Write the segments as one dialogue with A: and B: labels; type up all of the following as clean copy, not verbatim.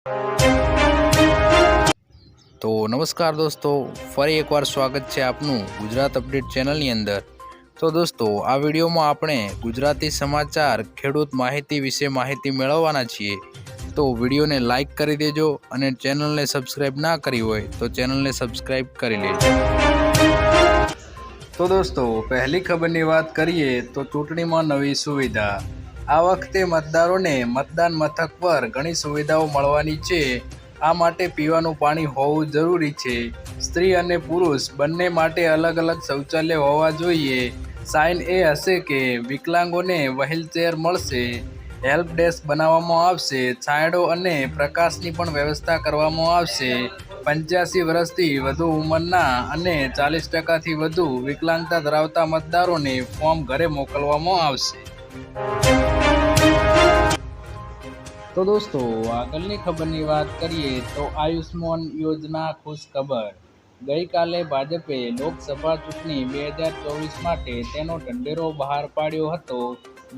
A: તો નમસ્કાર દોસ્તો, ફરી એકવાર સ્વાગત છે આપનું ગુજરાત અપડેટ ચેનલની અંદર। તો દોસ્તો, આ વિડીયોમાં આપણે ગુજરાતી સમાચાર ખેડૂત માહિતી વિશે માહિતી મેળવવાના છીએ। તો વિડીયોને લાઈક કરી દેજો અને ચેનલને સબસ્ક્રાઈબ ના કરી હોય તો ચેનલને સબસ્ક્રાઈબ કરી લેજો। તો દોસ્તો, પહેલી ખબરની વાત કરીએ તો ચૂંટણીમાં નવી સુવિધા। આ વખતે મતદારોને મતદાન મથક પર ઘણી સુવિધાઓ મળવાની છે। આ માટે પીવાનું પાણી હોવું જરૂરી છે। સ્ત્રી અને પુરુષ બંને માટે અલગ અલગ શૌચાલય હોવા જોઈએ। સાઇન એ હશે કે વિકલાંગોને વ્હીલચેર મળશે। હેલ્પ ડેસ્ક બનાવવામાં આવશે। છાંયડો અને પ્રકાશની પણ વ્યવસ્થા કરવામાં આવશે। 85 વર્ષથી વધુ ઉંમરના અને 40%થી વધુ વિકલાંગતા ધરાવતા મતદારોને ફોર્મ ઘરે મોકલવામાં આવશે। તો દોસ્તો, આગળની ખબરની વાત કરીએ તો આયુષ્માન યોજના ખુશખબર। ગઈકાલે ભાજપે લોકસભા ચૂંટણી 2024 માટે તેનો ઢંઢેરો બહાર પાડ્યો હતો।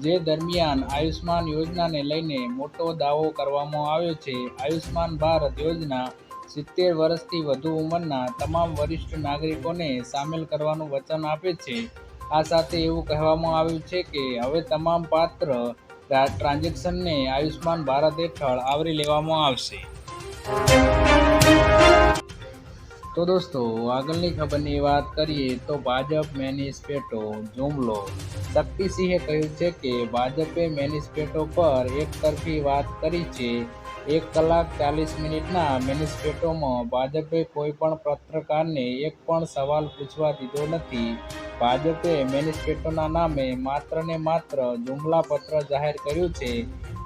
A: જે દરમિયાન આયુષ્માન યોજનાને લઈને મોટો દાવો કરવામાં આવ્યો છે। આયુષ્માન ભારત યોજના 70 વર્ષથી વધુ ઉંમરના તમામ વરિષ્ઠ નાગરિકોને સામેલ કરવાનું વચન આપે છે। આ સાથે એવું કહેવામાં આવ્યું છે કે હવે તમામ પાત્ર ટ્રાન્ઝેક્શનને આયુષ્માન ભારત હેઠળ આવરી લેવામાં આવશે। તો દોસ્તો, આગળની ખબરની વાત કરીએ તો ભાજપ મેનિફેસ્ટો જુમલો। શક્તિસિંહે કહ્યું છે કે ભાજપે મેનિફેસ્ટો પર એકતરફી વાત કરી છે। 1 કલાક 40 મિનિટના મેનિફેસ્ટોમાં ભાજપે કોઈ પણ પત્રકારને એક પણ સવાલ પૂછવા દીધો નથી। ભાજપે મેનિફેસ્ટોના નામે માત્ર ને માત્ર જુમલાપત્ર જાહેર કર્યું છે।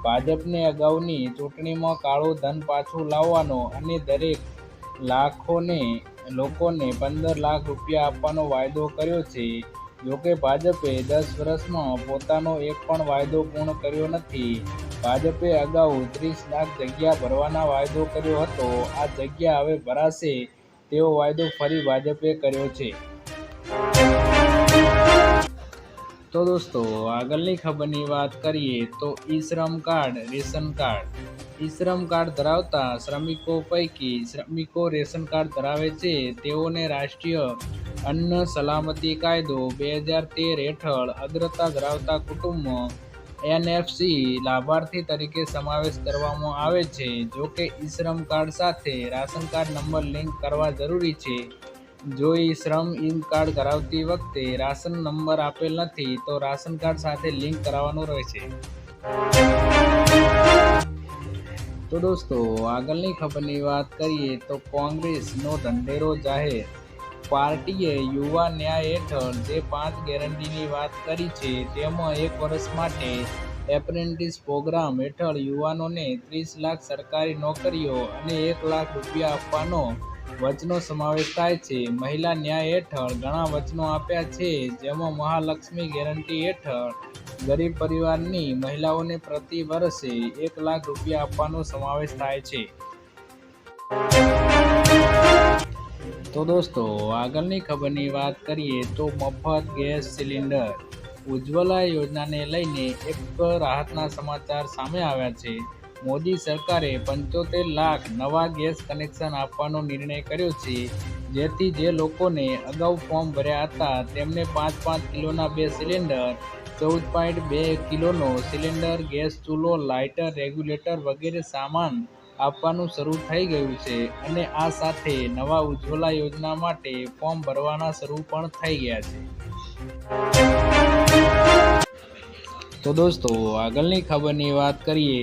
A: ભાજપને અગાઉની ચૂંટણીમાં કાળું ધન પાછું લાવવાનો અને દરેક લોકોને 15 લાખ રૂપિયા આપવાનો વાયદો કર્યો છે। જોકે ભાજપે 10 વર્ષમાં પોતાનો એક પણ વાયદો પૂર્ણ કર્યો નથી। ભાજપે અગાઉ 30 લાખ જગ્યા ભરવાનો વાયદો કર્યો હતો। આ જગ્યા હવે ભરાશે તેવો વાયદો ફરી ભાજપે કર્યો છે। તો દોસ્તો, આગળની ખબરની વાત કરીએ તો ઈ-શ્રમ કાર્ડ રેશન કાર્ડ। ઈ-શ્રમ કાર્ડ ધરાવતા શ્રમિકો પૈકી શ્રમિકો રેશન કાર્ડ ધરાવે છે તેઓને રાષ્ટ્રીય અન્ન સલામતી કાયદો 2013 હેઠળ અગ્રતા ધરાવતા કુટુંબમાં NFC લાભાર્થી તરીકે સમાવેશ કરવામાં આવે છે। જોકે ઈ-શ્રમ કાર્ડ સાથે રાશન કાર્ડ નંબર લિંક કરવા જરૂરી છે। જો ઈ-શ્રમ કાર્ડ કરાવતી વખતે રાશન નંબર આપેલ નથી તો રાશન કાર્ડ સાથે લિંક કરાવવાનું રહેશે। તો દોસ્તો, આગળની ખબરની વાત કરીએ તો કોંગ્રેસનો ઢંઢેરો જાહેર। પાર્ટીએ યુવા ન્યાય હેઠળ જે 5 ગેરંટીની વાત કરી છે તેમાં 1 વર્ષ માટે એપ્રેન્ટિસ પ્રોગ્રામ હેઠળ યુવાનોને 30 લાખ સરકારી નોકરીઓ અને 1 લાખ રૂપિયા આપવાનો વચનો સમાવેશ થાય છે। મહિલા ન્યાય હેઠળ ઘણા વચનો આપ્યા છે, જેમાં મહાલક્ષ્મી ગેરંટી હેઠળ ગરીબ પરિવારની મહિલાઓને પ્રતિ વર્ષે 1 લાખ રૂપિયા આપવાનો સમાવેશ થાય છે। તો દોસ્તો, આગળની ખબરની વાત કરીએ તો મફત ગેસ સિલિન્ડર। ઉજ્જવલા યોજનાને લઈને એક રાહતના સમાચાર સામે આવ્યા છે। મોદી સરકારે 75 લાખ નવા ગેસ કનેક્શન આપવાનો નિર્ણય કર્યો છે, જેથી જે લોકોને અગાઉ ફોર્મ ભર્યા હતા તેમને 5-5 કિલોના 2 સિલિન્ડર, 14.2 કિલોનો સિલિન્ડર, ગેસ ચૂલો, લાઇટર, રેગ્યુલેટર વગેરે સામાન આપવાનું શરૂ થઈ ગયું છે અને આ સાથે નવા ઉજ્જવલા યોજના માટે ફોર્મ ભરવાના શરૂ પણ થઈ ગયા છે। તો દોસ્તો, આગળની ખબરની વાત કરીએ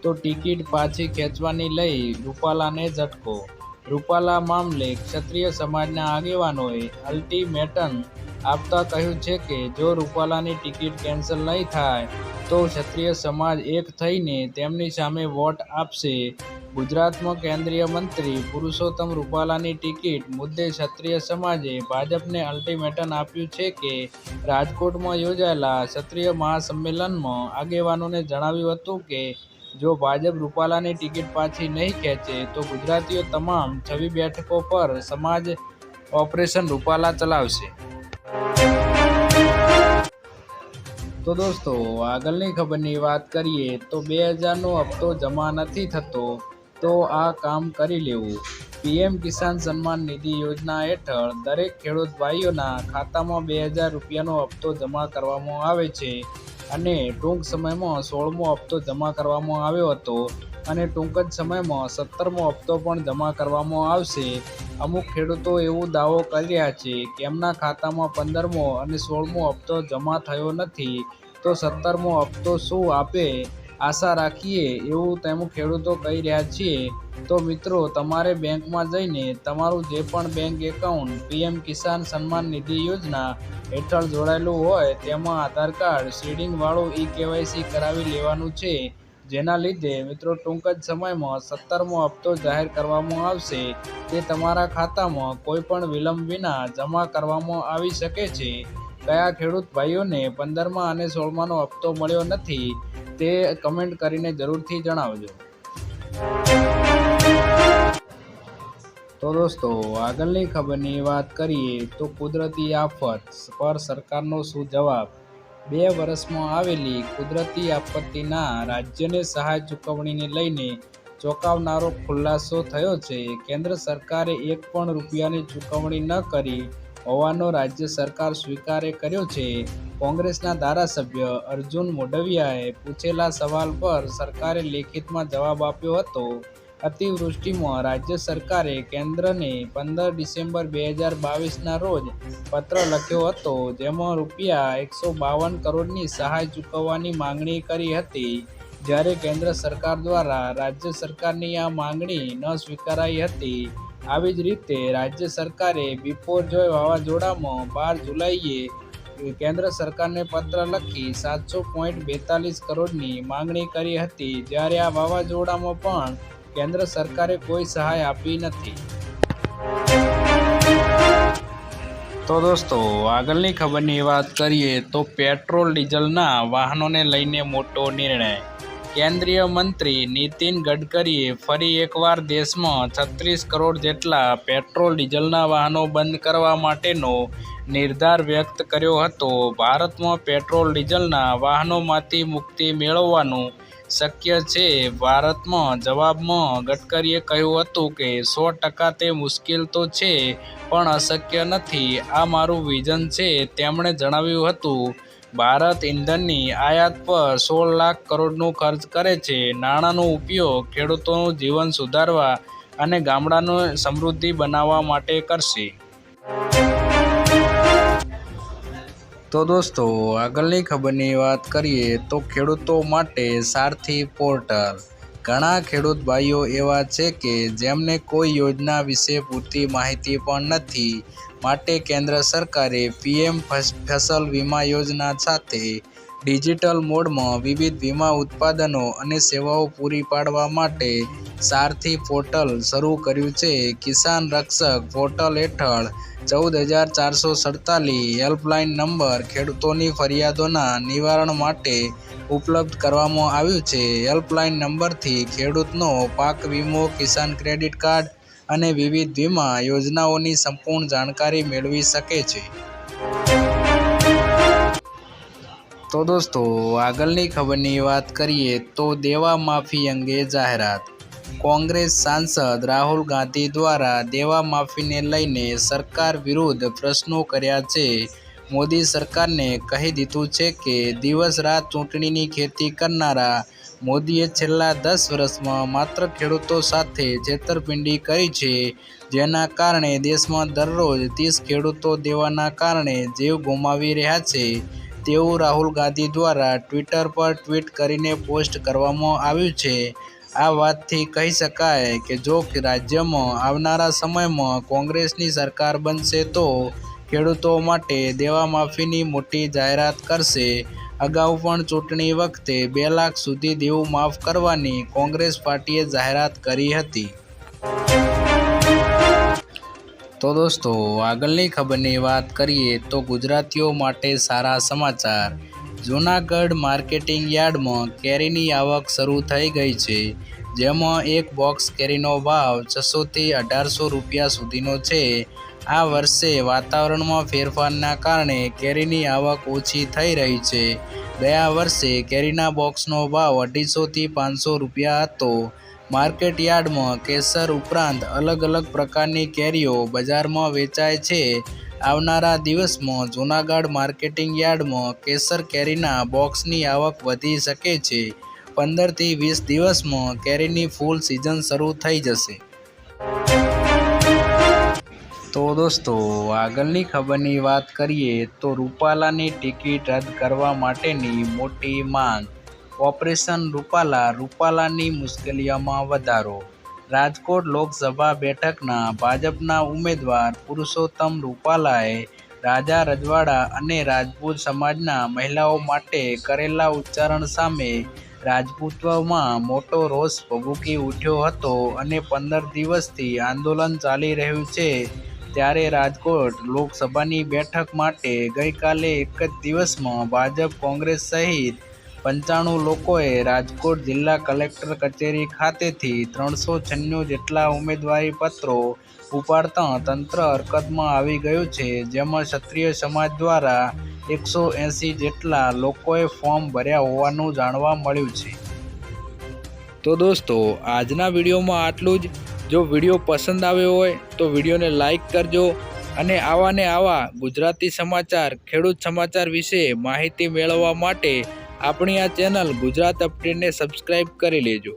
A: તો ટિકિટ પાછી ખેંચવાની લઈ રૂપાલાને ઝટકો। રૂપાલા મામલે ક્ષત્રિય સમાજના આગેવાનોએ અલ્ટિમેટમ આપતા કહ્યું છે કે જો રૂપાલાની ટિકિટ કેન્સલ નહીં થાય તો ક્ષત્રિય સમાજ એક થઈને તેમની સામે વોટ આપશે। ગુજરાતમાં કેન્દ્રીય મંત્રી પુરુષોત્તમ રૂપાલાની ટિકિટ મુદ્દે ક્ષત્રિય સમાજે ભાજપને અલ્ટિમેટમ આપ્યું છે કે રાજકોટમાં યોજાયેલા ક્ષત્રિય મહાસંમેલનમાં આગેવાનોને જણાવ્યું હતું કે જો ભાજપ રૂપાલાની ટિકિટ પાછી નહીં ખેંચે તો ગુજરાતીઓ તમામ 26 બેઠકો પર સમાજ ઓપરેશન રૂપાલા ચલાવશે। તો દોસ્તો, આગળની ખબરની વાત કરીએ તો 2000નો હપ્તો જમા નથી થતો તો આ કામ કરી લેવું। પીએમ કિસાન સન્માન નિધિ યોજના હેઠળ દરેક ખેડૂત ભાઈઓના ખાતામાં 2000 રૂપિયાનો હપ્તો જમા કરવામાં આવે છે અને ટૂંક સમયમાં 16મો હપ્તો જમા કરવામાં આવ્યો હતો અને ટૂંક જ સમયમાં 17મો હપ્તો પણ જમા કરવામાં આવશે। અમુક ખેડૂતો એવું દાવો કરી રહ્યા છે કે એમના ખાતામાં 15મો અને 16મો હપ્તો જમા થયો નથી, તો 17મો હપ્તો શું આપે, આશા રાખીએ એવું તેમ ખેડૂતો કહી રહ્યા છે। તો મિત્રો, તમારે બેંકમાં જઈને તમારું જે પણ bank account PM Kisan Samman Nidhi યોજના હેઠળ જોડાયેલું હોય તેમાં આધાર કાર્ડ શેડિંગવાળું ઈ-કેવાયસી કરાવી લેવાનું છે, જેના લીધે મિત્રો ટૂંક જ સમયમાં 17મો હપ્તો જાહેર કરવામાં આવશે। તે તમારા ખાતામાં કોઈ પણ વિલંબ વિના જમા કરવામાં આવી શકે છે। કયા ખેડૂત ભાઈઓને 15મા અને 16માનો હપ્તો મળ્યો નથી તે કમેન્ટ કરીને જરૂરથી જણાવજો। તો દોસ્તો, આગળની ખબરની વાત કરીએ તો કુદરતી આફત પર સરકારનો શું જવાબ? 2 વર્ષમાં આવેલી કુદરતી આપત્તિના રાજ્યને સહાય ચૂકવણીને લઈને ચોંકાવનારો ખુલાસો થયો છે। કેન્દ્ર સરકારે એક પણ રૂપિયાની ચૂકવણી ન કરી હોવાનો રાજ્ય સરકાર સ્વીકાર કર્યો છે। કોંગ્રેસના ધારાસભ્ય અર્જુન મોઢવિયાએ પૂછેલા સવાલ પર સરકારે લેખિતમાં જવાબ આપ્યો હતો। અતિવૃષ્ટિમાં રાજ્ય સરકારે કેન્દ્રને 15 ડિસેમ્બર 2022ના રોજ પત્ર લખ્યો હતો, જેમાં ₹152 કરોડની સહાય ચૂકવવાની માંગણી કરી હતી, જ્યારે કેન્દ્ર સરકાર દ્વારા રાજ્ય સરકારની આ માંગણી ન સ્વીકારાઈ હતી। આવી જ રીતે રાજ્ય સરકારે બિપોરજોય વાવાઝોડામાં 12 જુલાઈએ કેન્દ્ર સરકારને પત્ર લખી 700.42 કરોડની માંગણી કરી હતી, જ્યારે આ વાવાઝોડામાં પણ કેન્દ્ર સરકારે કોઈ સહાય આપી નથી। તો દોસ્તો, આગળની ખબરની વાત કરીએ તો પેટ્રોલ ડીઝલના વાહનોને લઈને મોટો નિર્ણય। કેન્દ્રીય મંત્રી નીતિન ગડકરીએ ફરી એકવાર દેશમાં 36 કરોડ જેટલા પેટ્રોલ ડીઝલના વાહનો બંધ કરવા માટેનો નિર્ધાર વ્યક્ત કર્યો હતો। ભારતમાં પેટ્રોલ ડીઝલના વાહનોમાંથી મુક્તિ મેળવવાનું શક્ય છે ભારતમાં જવાબમાં ગડકરીએ કહ્યું હતું કે 100% તે મુશ્કેલ તો છે પણ અશક્ય નથી, આ મારું વિઝન છે। તેમણે જણાવ્યું હતું, ભારત ઇંધણની આયાત પર 16 લાખ કરોડનો ખર્ચ કરે છે। નાણાંનો ઉપયોગ ખેડૂતોનું જીવન સુધારવા અને ગામડાને સમૃદ્ધ બનાવવા માટે કરશે। તો દોસ્તો, આગળની ખબરની વાત કરીએ તો ખેડૂતો માટે સારથી પોર્ટલ। ઘણા ખેડૂત ભાઈઓ એવા છે કે જેમને કોઈ યોજના વિશે પૂરતી માહિતી પણ નથી, માટે કેન્દ્ર સરકારે પીએમ ફસલ વીમા યોજના સાથે ડિજિટલ મોડમાં વિવિધ વીમા ઉત્પાદનો અને સેવાઓ પૂરી પાડવા માટે સારથી પોર્ટલ શરૂ કર્યું છે। કિસાન રક્ષક પોર્ટલ હેઠળ 14,447 હેલ્પલાઇન નંબર ખેડૂતોની ફરિયાદોના નિવારણ માટે ઉપલબ્ધ કરવામાં આવ્યું છે। હેલ્પલાઇન નંબરથી ખેડૂતનો પાક વીમો, કિસાન ક્રેડિટ કાર્ડ અને વિવિધ વીમા યોજનાઓની સંપૂર્ણ જાણકારી મેળવી શકે છે। તો દોસ્તો, આગળની ખબરની વાત કરીએ તો દેવા માફી અંગે જાહેરાત। કોંગ્રેસ સાંસદ રાહુલ ગાંધી દ્વારા દેવા માફીને લઈને સરકાર વિરુદ્ધ પ્રશ્નો કર્યા છે। મોદી સરકારને કહી દીધું છે કે દિવસ રાત ચૂંટણીની ખેતી કરનારા મોદીએ છેલ્લા 10 વર્ષમાં માત્ર ખેડૂતો સાથે છેતરપિંડી કરી છે, જેના કારણે દેશમાં દરરોજ 30 ખેડૂતો દેવાના કારણે જીવ ગુમાવી રહ્યા છે, તેવું રાહુલ ગાંધી દ્વારા ટ્વિટર પર ટ્વીટ કરીને પોસ્ટ કરવામાં આવ્યું છે। આ વાતથી કહી શકાય કે જો રાજ્યમાં આવનારા સમયમાં કોંગ્રેસની સરકાર બનશે તો ખેડૂતો માટે દેવા માફીની મોટી જાહેરાત કરશે। અગાઉ પણ ચૂંટણી વખતે 2 લાખ સુધી દેવું માફ કરવાની કોંગ્રેસ પાર્ટીએ જાહેરાત કરી હતી। તો દોસ્તો, આગળની ખબરની વાત કરીએ તો ગુજરાતીઓ માટે સારા સમાચાર। જૂનાગઢ માર્કેટિંગ યાર્ડમાં કેરીની આવક શરૂ થઈ ગઈ છે, જેમાં એક બોક્સ કેરીનો ભાવ 600 થી 1800 રૂપિયા સુધીનો છે। આ વર્ષે વાતાવરણમાં ફેરફારના કારણે કેરીની આવક ઓછી થઈ રહી છે। ગયા વર્ષે કેરીના બોક્સનો ભાવ 250 થી 500 રૂપિયા હતો, માર્કેટ યાર્ડમાં કેસર ઉપરાંત અલગ અલગ પ્રકારની કેરીઓ બજારમાં વેચાય છે. આવનારા દિવસમાં જૂનાગઢ માર્કેટિંગ યાર્ડમાં કેસર કેરીના બોક્સની આવક વધી શકે છે. 15 થી 20 દિવસમાં કેરીની ફૂલ સિઝન શરૂ થઈ જશે. તો દોસ્તો, આગળની ખબરની વાત કરીએ તો રૂપાલાની ટિકિટ રદ કરવા માટેની મોટી માંગ. ઓપરેશન રૂપાલા, રૂપાલાની મુશ્કેલીઓમાં વધારો. રાજકોટ લોકસભા બેઠકના ભાજપના ઉમેદવાર પુરુષોત્તમ રૂપાલાએ રાજા રજવાડા અને રાજપૂત સમાજના મહિલાઓ માટે કરેલા ઉચ્ચારણ સામે રાજપૂતોમાં મોટો રોષ ભભૂકી ઉઠ્યો હતો અને 15 દિવસથી આંદોલન ચાલી રહ્યું છે. ત્યારે રાજકોટ લોકસભાની બેઠક માટે ગઈકાલે એક જ દિવસમાં ભાજપ, કોંગ્રેસ સહિત 95 લોકોએ રાજકોટ જિલ્લા કલેક્ટર કચેરી ખાતેથી 396 જેટલા ઉમેદવારી પત્રો ઉપાડતા તંત્ર હરકતમાં આવી ગયું છે, જેમાં ક્ષત્રિય સમાજ દ્વારા 180 જેટલા લોકોએ ફોર્મ ભર્યા હોવાનું જાણવા મળ્યું છે. તો દોસ્તો, આજના વિડીયોમાં આટલું જ. જો વિડીયો પસંદ આવ્યો હોય તો વિડીયોને લાઈક કરજો અને આવા ગુજરાતી સમાચાર, ખેડૂત સમાચાર વિશે માહિતી મેળવવા માટે આપણી આ ચેનલ ગુજરાત અપડેટને સબસ્ક્રાઈબ કરી લેજો.